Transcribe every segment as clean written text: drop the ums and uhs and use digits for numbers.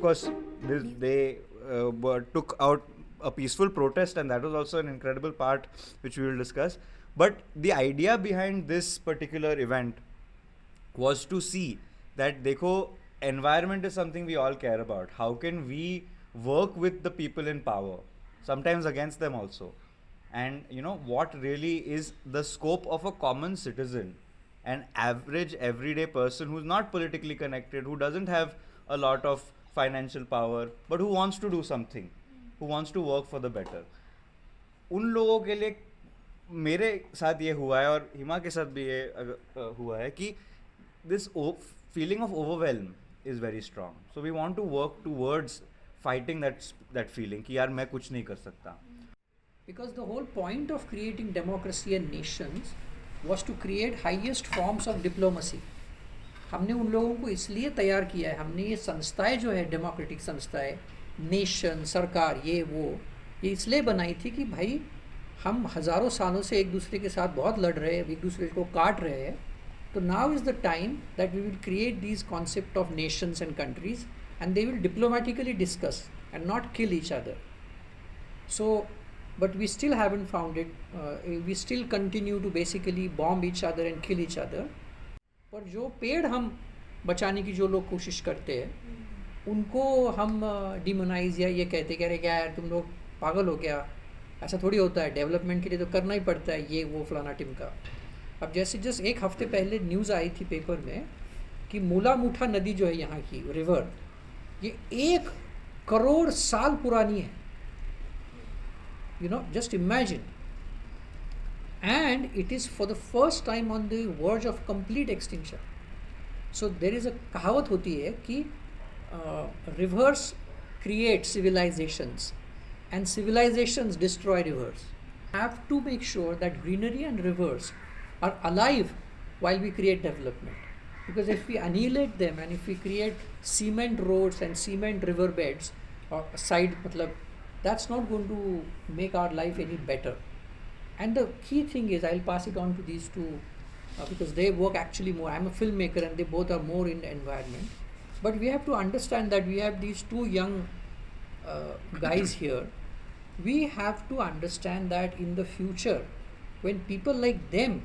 course, they took out a peaceful protest, and that was also an incredible part which we will discuss. But the idea behind this particular event was to see that dekho, environment is something we all care about. How can we work with the people in power, sometimes against them also, and what really is the scope of a common citizen, an average everyday person who's not politically connected, who doesn't have a lot of financial power, but who wants to do something, who wants to work for the better. उन लोगों के लिए मेरे साथ ये हुआ है, और हिमा के साथ भी ये हुआ है कि this feeling of overwhelm is very strong. So we want to work towards fighting that feeling कि यार मैं कुछ नहीं कर सकता. Because the whole point of creating democracy and nations was to create highest forms of diplomacy. हमने उन लोगों को इसलिए तैयार किया है, हमने ये संस्थाएं जो है डेमोक्रेटिक संस्थाएं, नेशन, सरकार, ये इसलिए बनाई थी कि भाई हम हज़ारों सालों से एक दूसरे के साथ बहुत लड़ रहे हैं, एक दूसरे को काट रहे हैं. तो now is the time that we will create these concept of nations and countries and they will diplomatically discuss and not kill each other. So but we still haven't found it. We still continue to basically bomb each other and kill each other. पर जो पेड़ हम बचाने की जो लोग कोशिश करते हैं उनको हम डिमोनाइज या ये कहते कह रहे क्या यार तुम लोग पागल हो क्या, ऐसा थोड़ी होता है, डेवलपमेंट के लिए तो करना ही पड़ता है ये वो फलाना टिमका. अब जैसे जस्ट एक हफ्ते पहले न्यूज़ आई थी पेपर में कि मूला मुठा नदी जो है यहाँ की रिवर, ये 1 करोड़ साल पुरानी है. Just imagine. And it is for the first time on the verge of complete extinction. So there is a कहावत होती है कि rivers create civilizations and civilizations destroy rivers. Have to make sure that greenery and rivers are alive while we create development. Because if we annihilate them and if we create cement roads and cement riverbeds or side, that's not going to make our life any better. And the key thing is, I'll pass it on to these two because they work actually more. I'm a filmmaker and they both are more in the environment. But we have to understand that we have these two young guys here. We have to understand that in the future, when people like them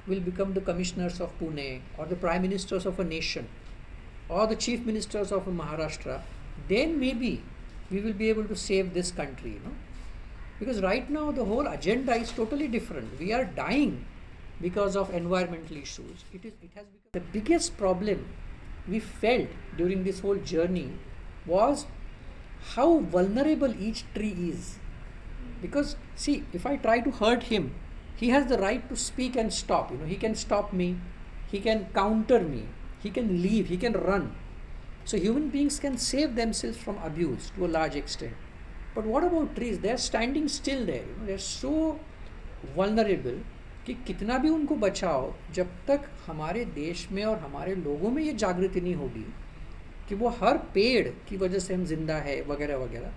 will become the commissioners of Pune or the prime ministers of a nation or the chief ministers of a Maharashtra, then maybe we will be able to save this country, because right now the whole agenda is totally different. We are dying because of environmental issues. It has become the biggest problem we felt during this whole journey was how vulnerable each tree is. Because see, if I try to hurt him, he has the right to speak and stop. He can stop me, he can counter me, he can leave, he can run. So human beings can save themselves from abuse to a large extent. But what about trees? They are standing still there. They are so vulnerable कि कितना भी उनको बचाओ, जब तक हमारे देश में और हमारे लोगों में ये जागृति नहीं होगी कि वो हर पेड़ की वजह से हम जिंदा है वगैरह वगैरह,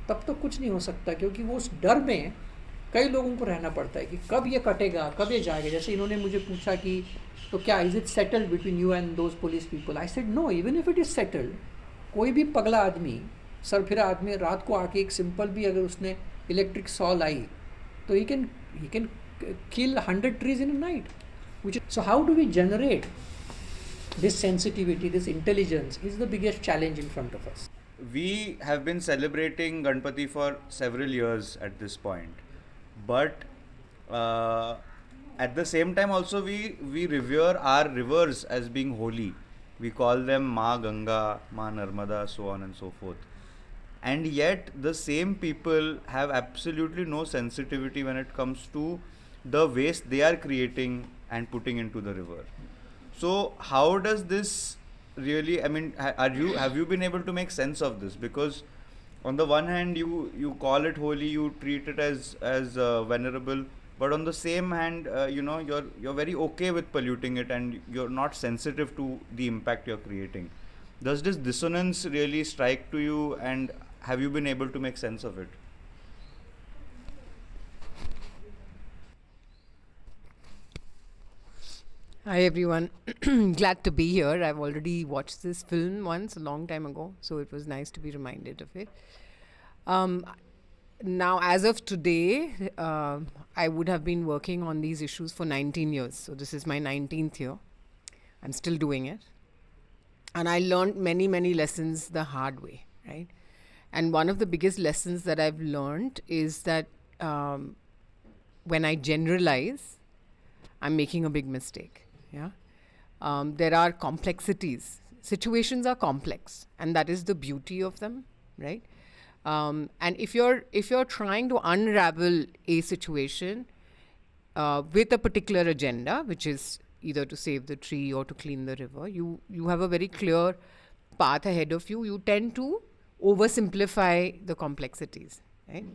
तब तो कुछ नहीं हो सकता. क्योंकि वो उस डर में कई लोगों को रहना पड़ता है कि कब ये कटेगा, कब ये जाएगा. जैसे इन्होंने मुझे पूछा कि तो क्या is it settled between you and those police people. I said no, even if it is settled, कोई भी पगला आदमी, सरफिरा आदमी रात को आके एक सिंपल भी अगर उसने इलेक्ट्रिक सॉ लाई तो he can kill 100 trees in a night. So how do we generate this sensitivity, this intelligence is the biggest challenge in front of us. We have been celebrating Ganpati for several years at this point, but at the same time also we revere our rivers as being holy. We call them Ma Ganga, Ma Narmada, so on and so forth. And yet the same people have absolutely no sensitivity when it comes to the waste they are creating and putting into the river. So how does this really, I mean, have you been able to make sense of this? Because on the one hand you call it holy, you treat it as venerable, but on the same hand you're very okay with polluting it and you're not sensitive to the impact you're creating. Does this dissonance really strike to you, and have you been able to make sense of it? Hi everyone. Glad to be here. I've already watched this film once a long time ago, so it was nice to be reminded of it. Um, Now, as of today, I would have been working on these issues for 19 years. So this is my 19th year. I'm still doing it. And I learned many, many lessons the hard way, right? And one of the biggest lessons that I've learned is that when I generalize, I'm making a big mistake. Yeah. There are complexities. Situations are complex, and that is the beauty of them, right? And if you're trying to unravel a situation with a particular agenda, which is either to save the tree or to clean the river, you have a very clear path ahead of you. You tend to oversimplify the complexities, right?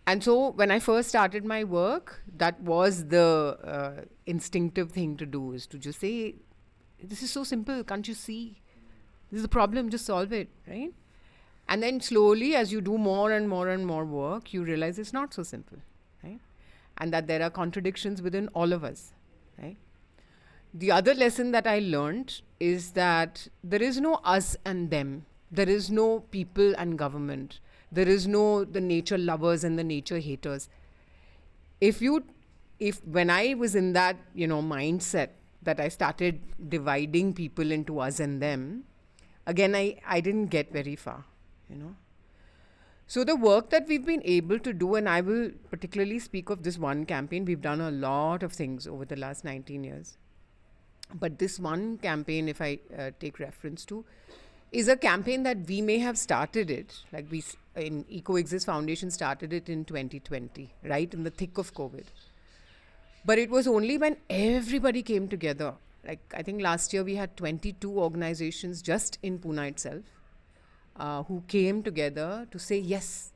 And so when I first started my work, that was the instinctive thing to do, is to just say, this is so simple, can't you see? This is the problem, just solve it, right? And then slowly, as you do more and more and more work, you realize it's not so simple, right? And that there are contradictions within all of us, right? The other lesson that I learned is that there is no us and them. There is no people and government. There is no the nature lovers and the nature haters. If when I was in that, mindset that I started dividing people into us and them, again, I didn't get very far, So the work that we've been able to do, and I will particularly speak of this one campaign, we've done a lot of things over the last 19 years. But this one campaign, if I take reference to, is a campaign that we may have started it, like we in EcoExist Foundation started it in 2020, right in the thick of COVID. But it was only when everybody came together. Like I think last year we had 22 organizations just in Pune itself who came together to say, yes,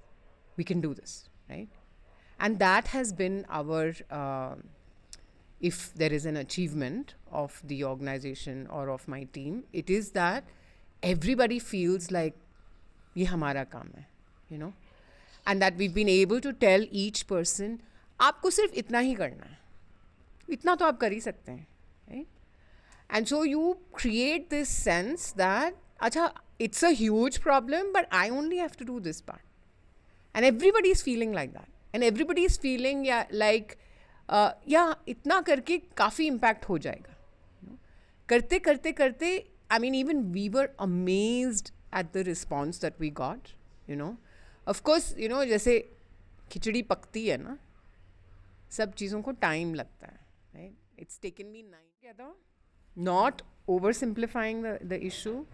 we can do this, right? And that has been our, if there is an achievement of the organization or of my team, it is that everybody feels like ये हमारा काम है, and that we've been able to tell each person, आपको सिर्फ इतना ही करना है, इतना तो आप कर ही सकते हैं, right? And so you create this sense that, अच्छा, it's a huge problem, but I only have to do this part. And everybody is feeling like that. And everybody is feeling like, इतना करके काफ़ी impact हो जाएगा. करते करते करते, I mean, even we were amazed at the response that we got, Of course, जैसे खिचड़ी पकती है ना, सब चीज़ों को time लगता है, right? It's taken me 9 not oversimplifying the issue.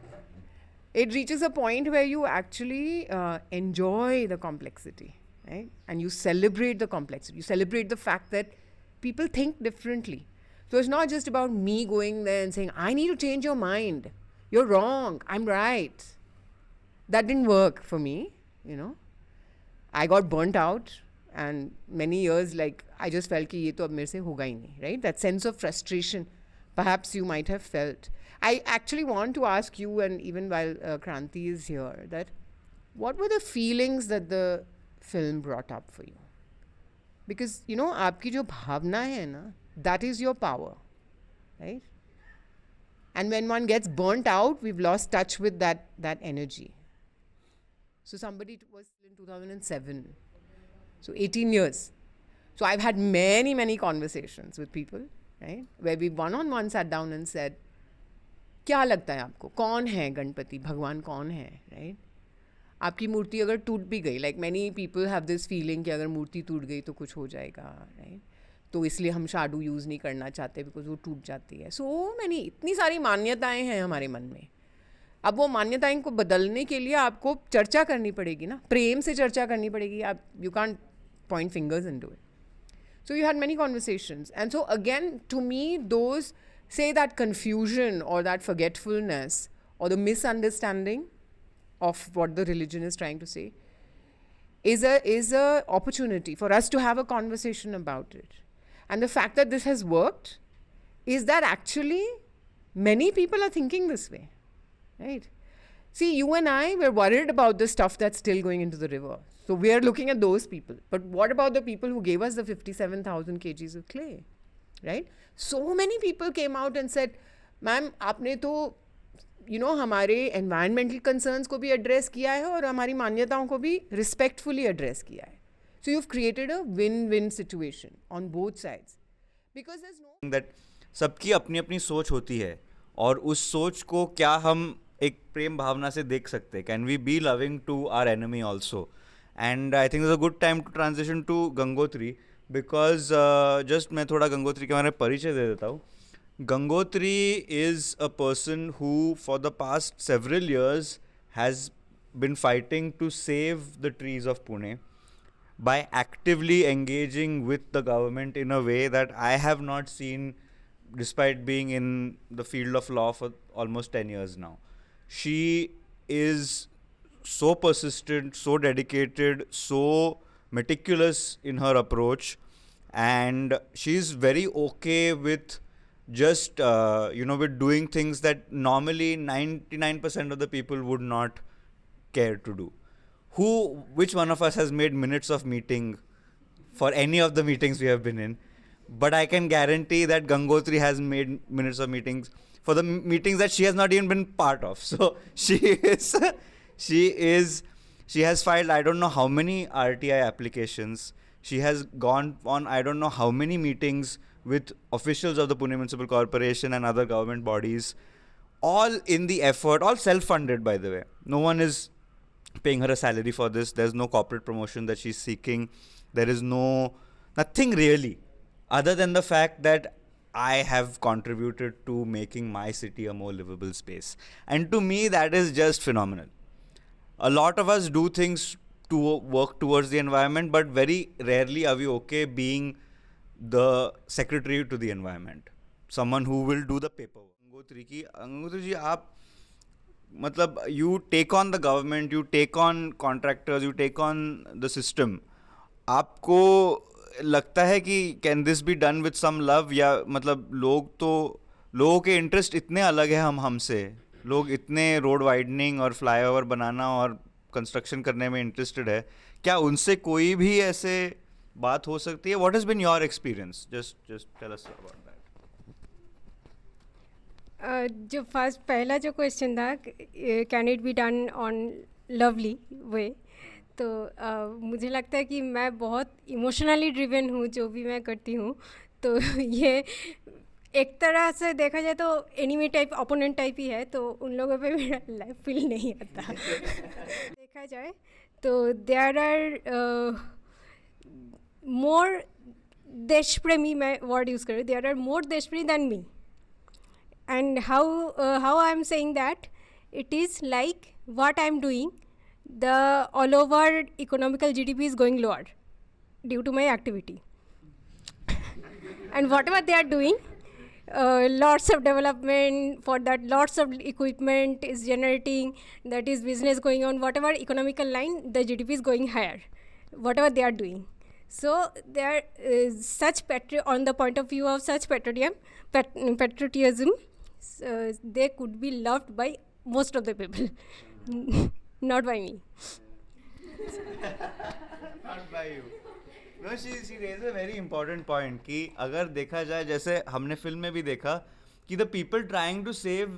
It reaches a point where you actually enjoy the complexity, right? And you celebrate the complexity. You celebrate the fact that people think differently. So it's not just about me going there and saying, I need to change your mind. You're wrong. I'm right. That didn't work for me, I got burnt out, and many years, like, I just felt कि ये तो अब मेरे से होगा ही नहीं, right? That sense of frustration, perhaps you might have felt. I actually want to ask you, and even while Kranti is here, that what were the feelings that the film brought up for you? Because, आपकी जो भावना है ना, that is your power, right? And when one gets burnt out, we've lost touch with that energy. So somebody was in 2007, so 18 years. So I've had many, many conversations with people, right? Where we one-on-one sat down and said, क्या लगता है आपको, कौन है गणपति, भगवान कौन है, right? आपकी मूर्ति अगर टूट भी गई, like many people have this feeling कि अगर मूर्ति टूट गई तो कुछ हो जाएगा, right? तो इसलिए हम शाडू यूज़ नहीं करना चाहते बिकॉज वो टूट जाती है. सो मैनी, इतनी सारी मान्यताएं हैं हमारे मन में. अब वो मान्यताएं को बदलने के लिए आपको चर्चा करनी पड़ेगी ना, प्रेम से चर्चा करनी पड़ेगी. आप you can't point fingers and do it. So you had many conversations, and so again to me those say that confusion or that forgetfulness or the misunderstanding of what the religion is trying to say is a opportunity for us to have a conversation about it. And the fact that this has worked is that actually many people are thinking this way, right? See, you and I, we're worried about the stuff that's still going into the river. So we are looking at those people. But what about the people who gave us the 57,000 kgs of clay, right? So many people came out and said, ma'am, आपने तो हमारे environmental concerns को भी address किया है और हमारी मान्यताओं को भी respectfully address किया है. So you've created a win-win situation on both sides. Because there's no... that सबकी अपनी अपनी सोच होती है और उस सोच को क्या हम एक प्रेम भावना से देख सकते हैं. Can we be loving to our enemy also. And I think it's a good time to transition to Gangotri because just मैं थोड़ा गंगोत्री के बारे में परिचय दे देता हूँ. Gangotri is a person who for the past several years has been fighting to save the trees of Pune by actively engaging with the government in a way that I have not seen despite being in the field of law for almost 10 years now. She is so persistent, so dedicated, so meticulous in her approach, and she's very okay with just with doing things that normally 99% of the people would not care to do. Which one of us has made minutes of meeting for any of the meetings we have been in? But I can guarantee that Gangotri has made minutes of meetings for the meetings that she has not even been part of. So she has filed I don't know how many RTI applications. She has gone on I don't know how many meetings with officials of the Pune Municipal Corporation and other government bodies, all in the effort, all self-funded by the way. No one is paying her a salary for this. There's no corporate promotion that she's seeking. There is nothing really, other than the fact that I have contributed to making my city a more livable space. And to me, that is just phenomenal. A lot of us do things to work towards the environment, but very rarely are we okay being the secretary to the environment, someone who will do the paperwork. Gangotri ji, आप मतलब you take on the government, you take on contractors, you take on the system. आपको लगता है कि can this be done with some love, या मतलब लोगों के इंटरेस्ट इतने अलग है हमसे. लोग इतने रोड वाइडनिंग और फ्लाईओवर बनाना और कंस्ट्रक्शन करने में इंटरेस्टेड है. क्या उनसे कोई भी ऐसे बात हो सकती है? What has been your experience? Just tell us about that. जो पहला जो क्वेश्चन था, can it be done on lovely way, तो मुझे लगता है कि मैं बहुत इमोशनली ड्रिवन हूँ जो भी मैं करती हूँ. तो ये एक तरह से देखा जाए तो एनिमी टाइप, ओपोनेंट टाइप ही है, तो उन लोगों पे मेरा लाइफ फील नहीं आता. देखा जाए तो देयर आर more deshpremi, मैं word use कर रही हूँ, there are more deshpremi than me. And how I am saying that, it is like what I am doing, the all over economical GDP is going lower due to my activity. And whatever they are doing, lots of development for that, lots of equipment is generating, that is business going on, whatever economical line, the GDP is going higher, whatever they are doing. So there is such on the point of view of such patriotism, they could be loved by most of the people, not by me. Not by you. No, she raised a very important point कि अगर देखा जाए, जैसे हमने film में भी देखा कि the people trying to save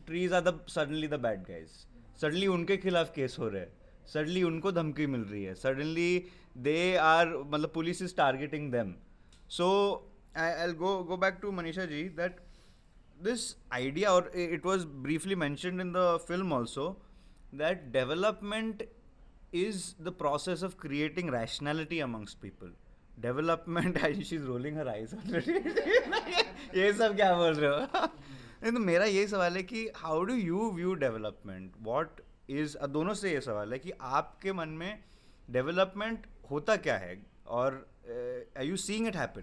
trees are suddenly the bad guys. Suddenly उनके खिलाफ केस हो रहे हैं. Suddenly उनको धमकी मिल रही है. Suddenly they are, मतलब police is targeting them. So I'll go back to Manisha ji, that this idea, or it was briefly mentioned in the film also, that development is the process of creating rationality amongst people. Development, she's rolling her eyes already. ये सब क्या बोल रहे हो? नहीं, तो मेरा यही सवाल है कि how do you view development? What is, दोनों से ये सवाल है कि आपके मन में डेवलपमेंट होता क्या है और are you seeing it happen?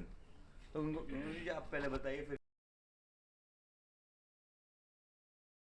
तो आप पहले बताइए फिर